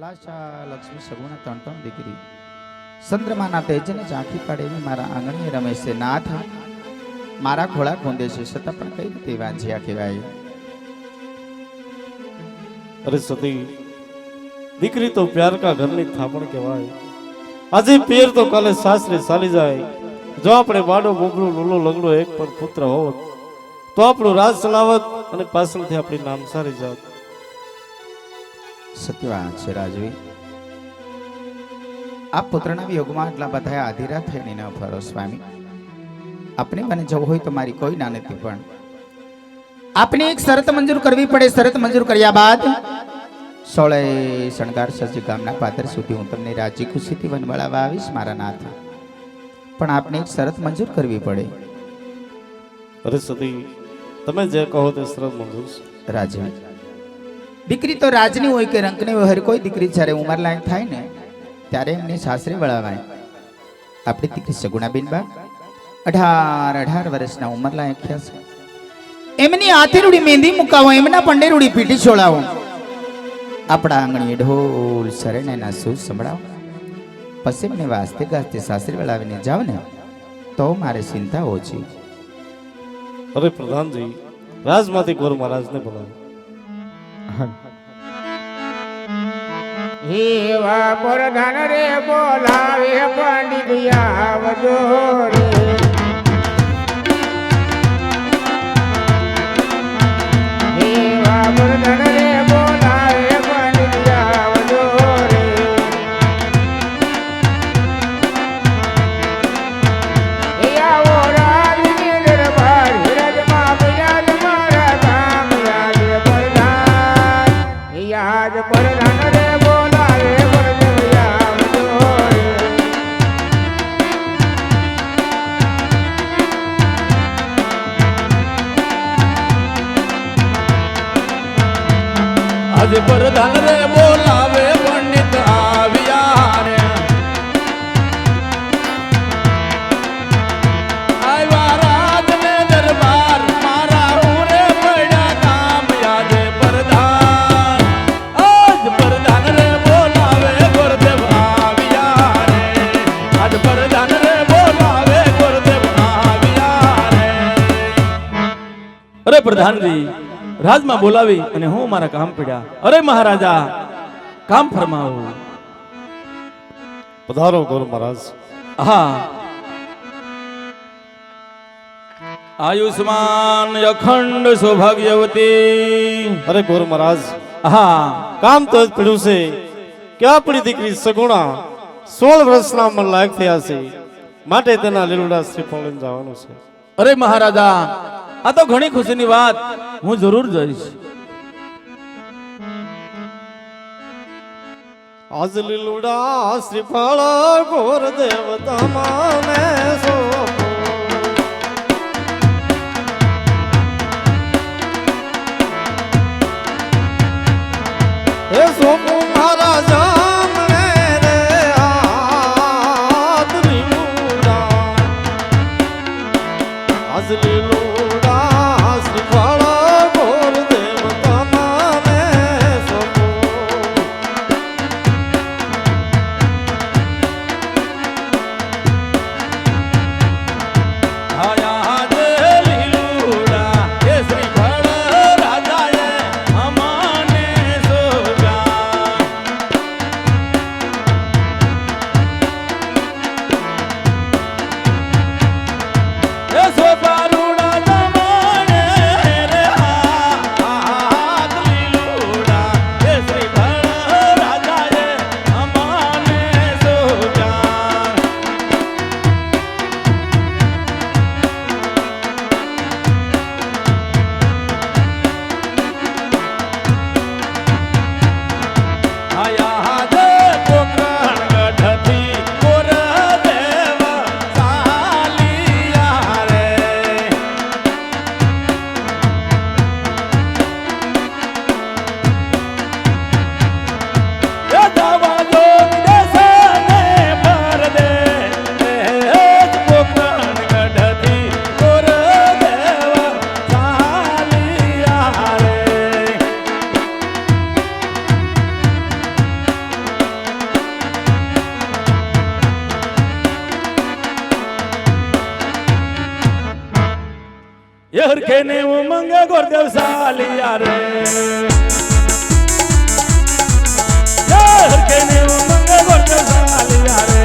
લાશા લક્ષ્મી સગુણા ત્રણ ત્રણ દીકરી ચંદ્રમાના તેજને ઝાંખી પાડે એવી મારા આંગણીએ રમે છે. નાથ મારા ખોળા ખૂંદે છે છતાં પણ કઈ રીતે વાંજ્યા કહેવાય. અરે સતી, દીકરી તો પ્યાર કા ઘરની થાપણ કહેવાય. આજે પેર તો કાલે સાસરે ચાલી જાય. જો આપણે વાડો બોબડું લોલો લગડો એક પણ પુત્ર હોત તો આપણું રાજ ચલાવત અને પાછળથી આપણી નામ સારી જાત. સત્ય વાત છે રાજવી. આપ પુત્રના વિયોગમાં આટલા બધા આધીરા થઈને ન ફરો સ્વામી. આપને મને જવું હોય તો મારી કોઈ ના નથી, પણ આપને એક શરત મંજૂર કરવી પડે. શરત મંજૂર કર્યા બાદ 16 શણગાર સજ્જ ગામના પાદર સુધી હું તમને રાજી ખુશીથી વનવળાવવા આવીશ મારા નાથ. પણ આપને એક શરત મંજૂર કરવી પડે. અરે સતી, તમે જે કહો તે શરત મંજૂર છે. રાજવી, દીકરી તો રાજની હોય કે રંકની હોય, હર કોઈ દીકરી જ્યારે ઉંમર લાયક થાય ને ત્યારે એમને સાસરે વળાવાય. આપણી દીકરી સગુણાબેન બા 18 વર્ષના ઉંમર લાયક થયા છે. એમની હાથે રૂડી મહેંદી મુકાવો, એમના પંડે રૂડી પીઠી છોડાવો, આપણા આંગણીએ ઢોલ શરણાઈના સૂર સંભળાવો, પછી મને વાસ્તે ગાસ્તે સાસરે વળાવીને જાવ ને તો મારે ચિંતા ઓછી. અરે પ્રધાનજી, રાજમાંથી ગોર મહારાજને બોલાવો. હેવા પ્રધાન રે બોલાવે પંડિત આવજો રે. હેવા પ્રધાન રે બોલાવે પંડિત આવજો રે. હે આવો રાજની દરબાર હિરજમાં બિરાજ મારા ગામ યાદ પ્રધાન. યાદ પ્રધાન રે બોલાવે પંડિત આવજો રે. આજે પ્રધાન રે બોલાવે પંડિત આવ્યા રે. આવ્યા રાજને દરબાર મારા ઉરે પડ્યા કામ યાદ પ્રધાન. આજ પ્રધાન રે બોલાવે ગુરુદેવ આવ્યા રે. આજ પ્રધાન રે બોલાવે ગુરુદેવ આવ્યા રે. અરે પ્રધાનજી, રાજમાં બોલાવી અને હું મારા કામ પડ્યા. અરે મહારાજા, કામ ફરમાવો. પધારો ગોર મહારાજ. હા, આયુષ્માન અખંડ સૌભાગ્યવતી. અરે ગોર મહારાજ, હા, કામ તો જ પડ્યું છે કે આપણી દીકરી સગુણા 16 વર્ષના ઉંમર લાયક થયા છે, માટે તેના લીલુડા શ્રીફળ લઈને જવાનું છે. અરે મહારાજા, આ તો ઘણી ખુશીની વાત. હું જરૂર જઈશ. આજ લીલુડા શ્રીફળ ગોર દેવતા માને સોંપો. હે સોંપું મારા જામને રે હાથ લીલુડા. આજ લીલુડા શ્રીફળ ગોર દેવતા માને સોંપો. હરખે ને ઉમંગ ગોરદેવ સાલિયા રે હરખે ને ઉમંગ ગોરદેવ સાલિયા રે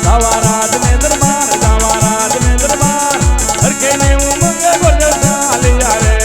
જાવા રાજ ને દરબાર હરખે ને ઉમંગ ગોરદેવ સાલિયા રે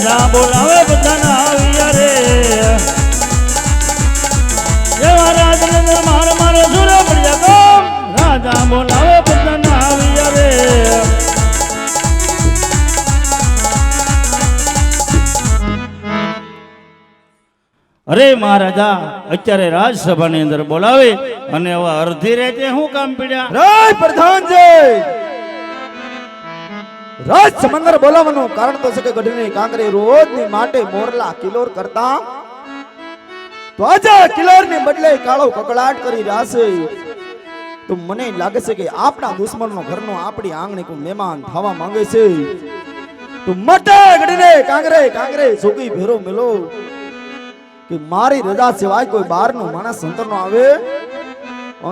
રાજા બોલાવે બધાના આવ્યા રે એવા રાજનંદ માર મારો સુરે પડ્યા કોમ રાજા બોલાવે બધાના આવ્યા રે અરે મહારાજા અત્યારે રાજસભાની અંદર બોલાવે અને હવે અડધી રાતે શું કામ પીડ્યા રાજ પ્રધાનજી રાજ સમંદર બોલાવવાનું કારણ તો છે કે ગઢની કાંકરી રોજની માટે મોરલા કિલોર કરતા તો આજે કિલોરની બદલે કાળો કકળાટ કરી રહ્યા છે તો મને લાગે છે કે આપણા દુશ્મનનો ઘરનો આપણી આંગણે કોઈ મહેમાન થવા માંગે છે તો મટે ગઢને કાંકરે સુકી ભેરો મેલો કે મારી રજા સિવાય કોઈ બહારનો માણસ અંદરનો આવે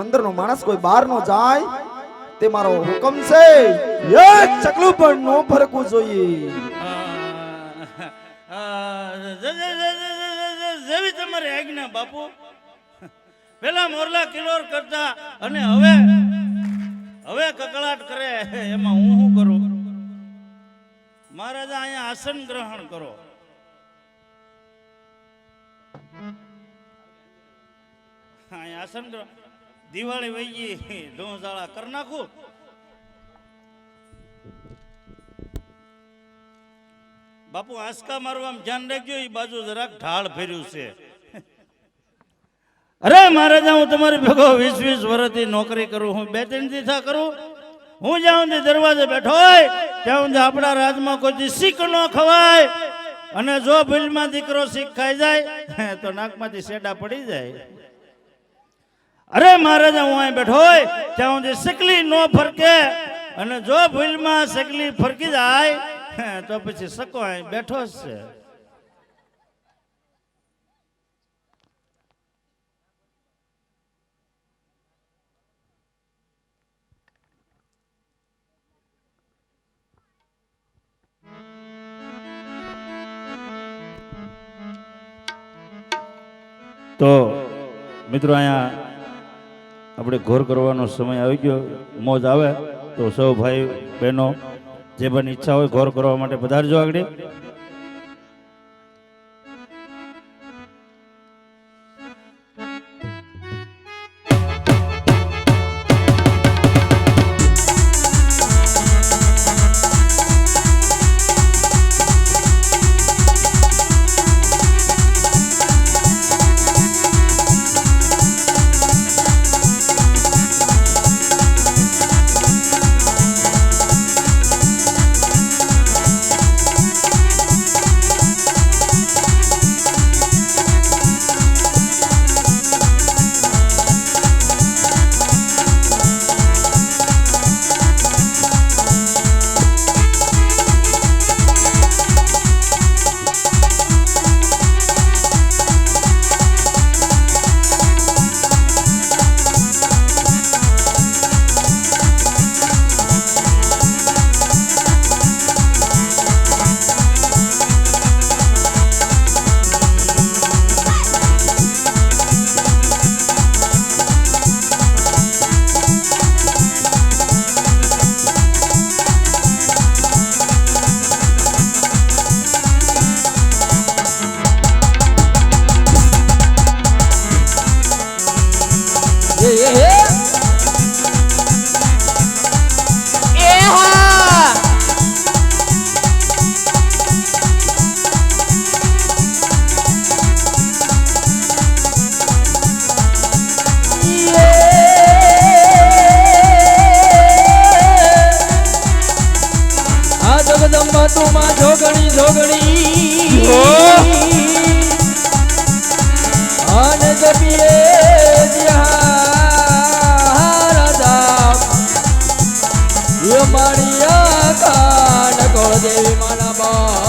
અંદરનો માણસ કોઈ બહારનો જાય તે મારો હુકમ છે એક ચકલું પણ નો ફરકવું જોઈએ જેવી તમારી આજ્ઞા બાપુ પેલા મોરલા કિલોર કરતા અને હવે કકળાટ કરે એમાં હું શું કરું મહારાજા અહીંયા આસન ગ્રહણ કરો અહીંયા આસન ગ્રહણ દિવાળી વહી ગઈ ધોંસાળા કરી નાખું બાપુ આંસકા મારવામાં ધ્યાન રાખજો એ બાજુ જરાક ઢાળ ફેર્યું છે અરે મહારાજા હું તમારી ભેગો 20 વર્ષથી નોકરી કરું હું 2-3 દિવસ કરું હું જ્યાં સુધી દરવાજે બેઠો હોય ત્યાં સુધી આપણા રાજમાં કોઈ શીખ ન ખવાય અને જો ભૂલમાં દીકરો શીખ ખાઈ જાય તો નાકમાંથી શેડા પડી જાય અરે મહારાજા હું અહીં બેઠો હોય ત્યાં સુધી શકલી ન ફરકે અને જો ભૂલમાં શકલી ફરકી જાય તો પછી સકો અહીં બેઠો જ છે તો મિત્રો અહીંયા આપણે ઘોર કરવાનો સમય આવી ગયો મોજ આવે તો સૌ ભાઈ બહેનો જે પણ ઈચ્છા હોય ઘોર કરવા માટે પધારજો આગળ જગદંબા તું માં જોગણી જોગણી અને જપીએ જ્યાં રાજા એ મારી આખા નકોળ દેવી માના બા